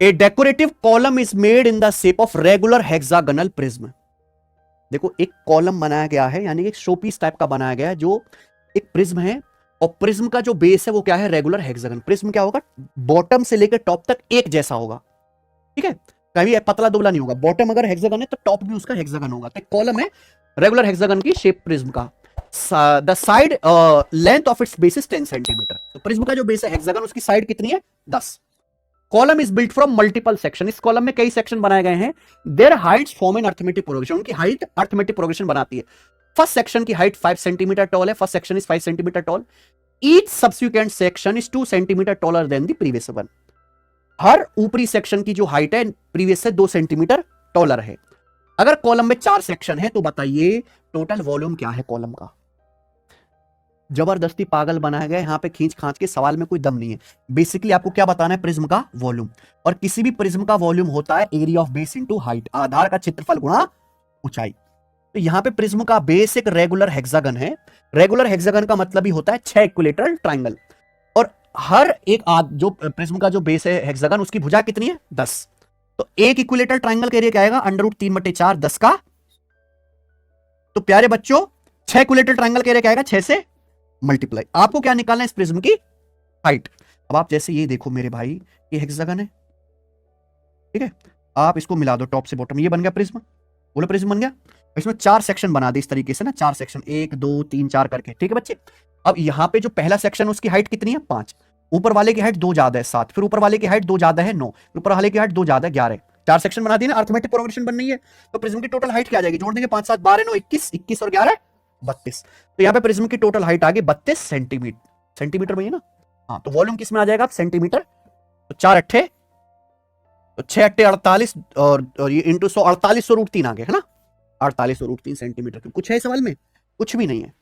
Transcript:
A decorative column is made in the shape of regular hexagonal prism. देखो एक column बनाया गया है, यानी एक शोपीस टाइप का बनाया गया है, जो एक प्रिज्म है, और प्रिज्म का जो बेस है वो क्या है, रेगुलर हेक्सागन। प्रिज्म क्या होगा, बॉटम से लेकर टॉप तक एक जैसा होगा, ठीक है, कभी पतला दुबला नहीं होगा। बॉटम अगर हेक्सागन है तो टॉप भी उसका हेक्सागन होगा। तो कॉलम है रेगुलर हेक्सागन की शेप प्रिज्म का। The side length of its base is 10 centimetre. तो प्रिज्म का जो बेस है हेक्सागन, उसकी साइड कितनी है, 10। Column is built from multiple section. इस कॉलम में कई सेक्शन बनाए गए हैं। Their heights form in arithmetic progression. उनकी हाइट अर्थमेटिक प्रोग्रेशन बनाती है। फर्स्ट सेक्शन की हाइट 5 सेंटीमीटर टॉल है। First section is 5 centimetre tall. Each subsequent section is 2 centimetre taller than the previous one. हर ऊपरी सेक्शन की जो हाइट है प्रीवियस से 2 सेंटीमीटर टॉलर है। अगर कॉलम में 4 सेक्शन है तो बताइए टोटल वॉल्यूम क्या है कॉलम का। जबरदस्ती पागल बनाया गया, यहां पे खींच खांच के सवाल में कोई दम नहीं है। बेसिकली आपको क्या बताना है, प्रिज्म का वॉल्यूम। और किसी भी प्रिज्म का वॉल्यूम होता है area of base into height, आधार का क्षेत्रफल गुणा ऊंचाई। तो यहां पे प्रिज्म का बेस एक रेगुलर हेक्सागन है। रेगुलर हेक्सागन का मतलब ही होता है 6 इक्विलेटरल ट्राइंगल। और हर एक जो प्रिज्म का जो बेस है हेक्सागन, उसकी भुजा कितनी है, 10। तो एक इक्विलेटरल ट्राइंगल का एरिया क्या आएगा, √3/4 10 का। तो प्यारे बच्चों 6 इक्विलेटरल ट्राइंगल का एरिया क्या आएगा, 6 से मल्टीप्लाई। आपको क्या निकालना है, इस प्रिज्म की हाइट। अब आप जैसे ये देखो मेरे भाई, ये हेक्सागन है, ठीक है, आप इसको मिला दो टॉप से बॉटम, ये बन गया प्रिज्म। बोलो प्रिज्म बन गया। इसमें 4 सेक्शन बना दे इस तरीके से ना, 4 सेक्शन, 1 2 3 4 करके, ठीक है बच्चे। अब यहां पे जो पहला सेक्शन उसकी हाइट कितनी है, 5। ऊपर वाले की हाइट 2 ज्यादा है, 7। फिर ऊपर वाले की हाइट 2 ज्यादा है, 9। ऊपर वाले की हाइट 2 ज्यादा है, 11। 4 सेक्शन बना दिए ना, अर्थमेटिक प्रोग्रेशन बन रही है। तो प्रिज्म की टोटल हाइट क्या आ जाएगी, जोड़ देंगे 5 7 12 9 21, 21 और 11 32। तो यहाँ पे प्रिज्म की टोटल हाइट आ गई 32 सेंटीमीटर। सेंटीमीटर में है ना, हाँ। तो वॉल्यूम किस में आ जाएगा, सेंटीमीटर। तो 4 अट्ठे, तो 6 अट्ठे 48, और ये इंटू 100, 48 √3 आ गए, है ना। 48 √3 सेंटीमीटर। कुछ है सवाल में, कुछ भी नहीं है।